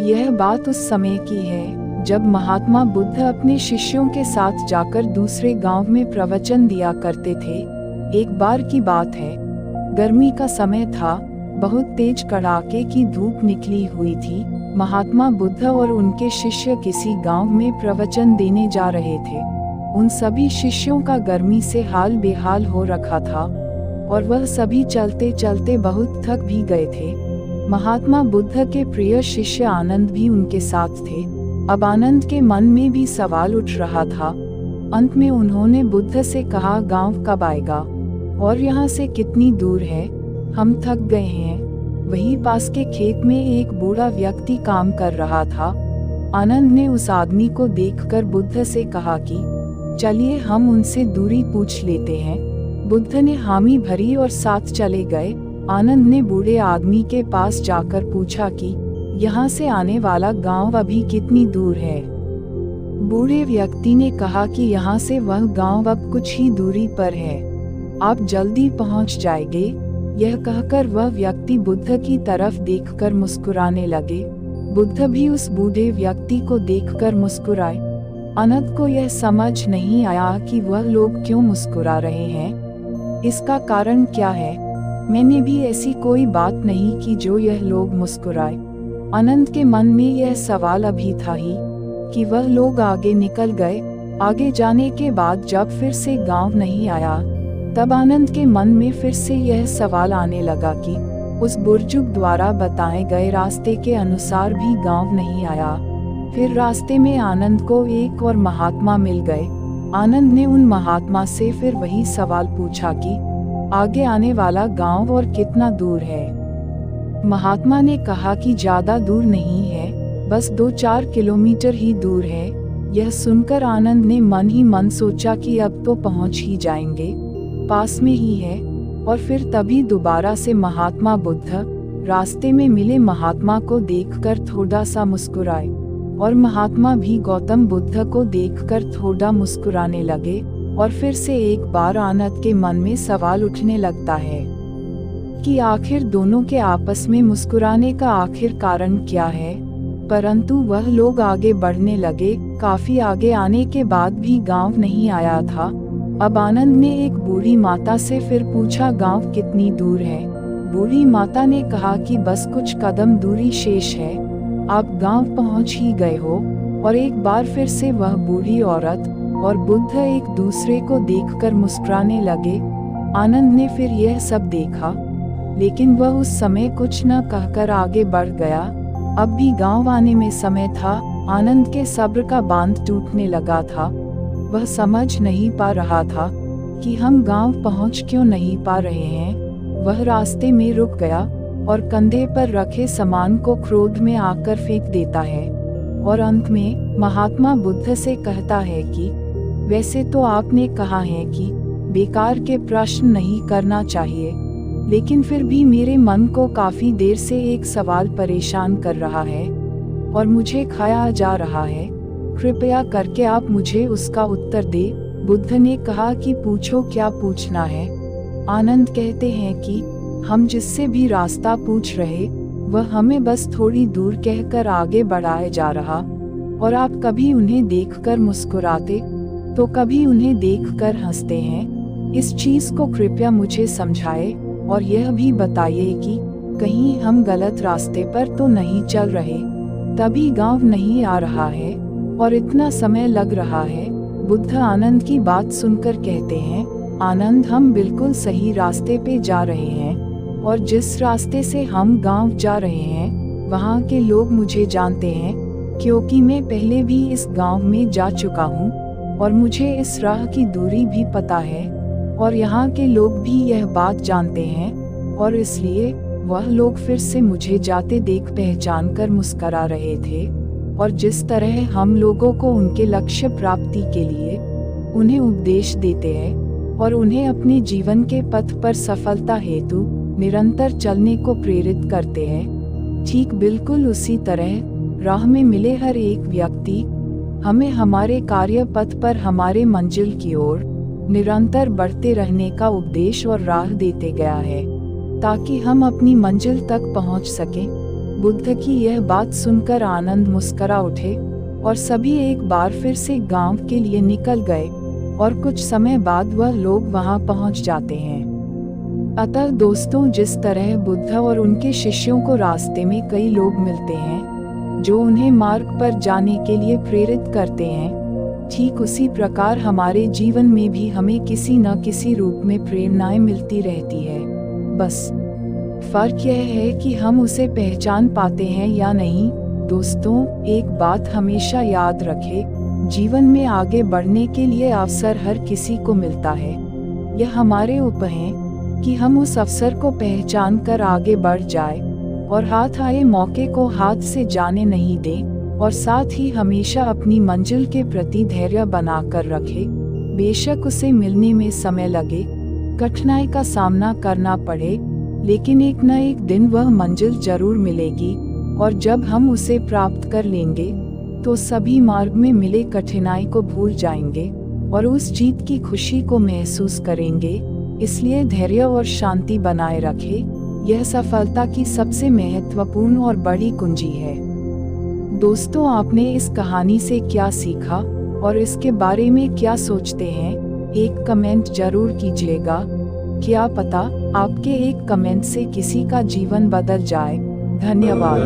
यह बात उस समय की है जब महात्मा बुद्ध अपने शिष्यों के साथ जाकर दूसरे गांव में प्रवचन दिया करते थे। एक बार की बात है, गर्मी का समय था, बहुत तेज कड़ाके की धूप निकली हुई थी। महात्मा बुद्ध और उनके शिष्य किसी गांव में प्रवचन देने जा रहे थे। उन सभी शिष्यों का गर्मी से हाल बेहाल हो रखा था और वह सभी चलते चलते बहुत थक भी गए थे। महात्मा बुद्ध के प्रिय शिष्य आनंद भी उनके साथ थे। अब आनंद के मन में भी सवाल उठ रहा था। अंत में उन्होंने बुद्ध से कहा, गांव कब आएगा और यहाँ से कितनी दूर है, हम थक गए हैं। वहीं पास के खेत में एक बूढ़ा व्यक्ति काम कर रहा था। आनंद ने उस आदमी को देखकर बुद्ध से कहा कि चलिए हम उनसे दूरी पूछ लेते हैं। बुद्ध ने हामी भरी और साथ चले गए। आनंद ने बूढ़े आदमी के पास जाकर पूछा कि यहाँ से आने वाला गांव अभी कितनी दूर है। बूढ़े व्यक्ति ने कहा कि यहाँ से वह गांव अब कुछ ही दूरी पर है, आप जल्दी पहुँच जाएंगे। यह कहकर वह व्यक्ति बुद्ध की तरफ देखकर मुस्कुराने लगे। बुद्ध भी उस बूढ़े व्यक्ति को देखकर मुस्कुराए। आनंद को यह समझ नहीं आया कि वह लोग क्यों मुस्कुरा रहे हैं, इसका कारण क्या है। मैंने भी ऐसी कोई बात नहीं की जो यह लोग मुस्कुराए। आनंद के मन में यह सवाल अभी था ही कि वह लोग आगे निकल गए। आगे जाने के बाद जब फिर से गांव नहीं आया, तब आनंद के मन में फिर से यह सवाल आने लगा कि उस बुजुर्ग द्वारा बताए गए रास्ते के अनुसार भी गांव नहीं आया। फिर रास्ते में आनंद को एक और महात्मा मिल गए। आनंद ने उन महात्मा से फिर वही सवाल पूछा कि आगे आने वाला गांव और कितना दूर है। महात्मा ने कहा कि ज्यादा दूर नहीं है, बस 2-4 किलोमीटर ही दूर है। यह सुनकर आनंद ने मन ही मन सोचा कि अब तो पहुंच ही जाएंगे, पास में ही है। और फिर तभी दोबारा से महात्मा बुद्ध रास्ते में मिले महात्मा को देखकर थोड़ा सा मुस्कुराए और महात्मा भी गौतम बुद्ध को देखकर थोड़ा मुस्कुराने लगे। और फिर से एक बार आनंद के मन में सवाल उठने लगता है कि आखिर दोनों के आपस में मुस्कुराने का आखिर कारण क्या है। परंतु वह लोग आगे बढ़ने लगे। काफी आगे आने के बाद भी गांव नहीं आया था। अब आनंद ने एक बूढ़ी माता से फिर पूछा, गांव कितनी दूर है। बूढ़ी माता ने कहा कि बस कुछ कदम दूरी शेष है, आप गांव पहुंच ही गए हो। और एक बार फिर से वह बूढ़ी औरत और बुद्ध एक दूसरे को देखकर मुस्कुराने लगे। आनंद ने फिर यह सब देखा, लेकिन वह उस समय कुछ न कहकर आगे बढ़ गया। अब भी गांव आने में समय था। आनंद के सब्र का बांध टूटने लगा था। वह समझ नहीं पा रहा था कि हम गांव पहुंच क्यों नहीं पा रहे हैं। वह रास्ते में रुक गया और कंधे पर रखे सामान को क्रोध में आकर फेंक देता है और अंत में महात्मा बुद्ध से कहता है कि वैसे तो आपने कहा है कि बेकार के प्रश्न नहीं करना चाहिए, लेकिन फिर भी मेरे मन को काफी देर से एक सवाल परेशान कर रहा है और मुझे खाया जा रहा है। कृपया करके आप मुझे उसका उत्तर दे। बुद्ध ने कहा कि पूछो, क्या पूछना है। आनंद कहते हैं कि हम जिससे भी रास्ता पूछ रहे, वह हमें बस थोड़ी दूर कहकर आगे बढ़ाए जा रहा और आप कभी उन्हें देखकर मुस्कुराते तो कभी उन्हें देखकर हंसते हैं। इस चीज को कृपया मुझे समझाए और यह भी बताइए कि कहीं हम गलत रास्ते पर तो नहीं चल रहे। तभी गांव नहीं आ रहा है और इतना समय लग रहा है। बुद्ध आनंद की बात सुनकर कहते हैं, आनंद, हम बिल्कुल सही रास्ते पे जा रहे हैं और जिस रास्ते से हम गांव जा रहे हैं वहाँ के लोग मुझे जानते हैं, क्योंकि मैं पहले भी इस गांव में जा चुका हूँ और मुझे इस राह की दूरी भी पता है और यहाँ के लोग भी यह बात जानते हैं और इसलिए वह लोग फिर से मुझे जाते देख पहचान कर मुस्करा रहे थे। और जिस तरह हम लोगों को उनके लक्ष्य प्राप्ति के लिए उन्हें उपदेश देते हैं और उन्हें अपने जीवन के पथ पर सफलता हेतु निरंतर चलने को प्रेरित करते हैं, ठीक बिल्कुल उसी तरह राह में मिले हर एक व्यक्ति हमें हमारे कार्य पथ पर हमारे मंजिल की ओर निरंतर बढ़ते रहने का उपदेश और राह देते गया है, ताकि हम अपनी मंजिल तक पहुंच सकें। बुद्ध की यह बात सुनकर आनंद मुस्करा उठे और सभी एक बार फिर से गांव के लिए निकल गए और कुछ समय बाद वह लोग वहां पहुंच जाते हैं। अतः दोस्तों, जिस तरह बुद्ध और उनके शिष्यों को रास्ते में कई लोग मिलते हैं जो उन्हें मार्ग पर जाने के लिए प्रेरित करते हैं, ठीक उसी प्रकार हमारे जीवन में भी हमें किसी न किसी रूप में प्रेरणाएं मिलती रहती है। बस फर्क यह है कि हम उसे पहचान पाते हैं या नहीं। दोस्तों, एक बात हमेशा याद रखें, जीवन में आगे बढ़ने के लिए अवसर हर किसी को मिलता है। यह हमारे ऊपर है कि हम उस अवसर को पहचान कर आगे बढ़ जाए और हाथ आए मौके को हाथ से जाने नहीं दें और साथ ही हमेशा अपनी मंजिल के प्रति धैर्य बना कर रखें। बेशक उसे मिलने में समय लगे, कठिनाई का सामना करना पड़े, लेकिन एक न एक दिन वह मंजिल जरूर मिलेगी और जब हम उसे प्राप्त कर लेंगे तो सभी मार्ग में मिले कठिनाई को भूल जाएंगे और उस जीत की खुशी को महसूस करेंगे। इसलिए धैर्य और शांति बनाए रखें, यह सफलता की सबसे महत्वपूर्ण और बड़ी कुंजी है। दोस्तों, आपने इस कहानी से क्या सीखा और इसके बारे में क्या सोचते हैं? एक कमेंट जरूर कीजिएगा। क्या पता आपके एक कमेंट से किसी का जीवन बदल जाए। धन्यवाद।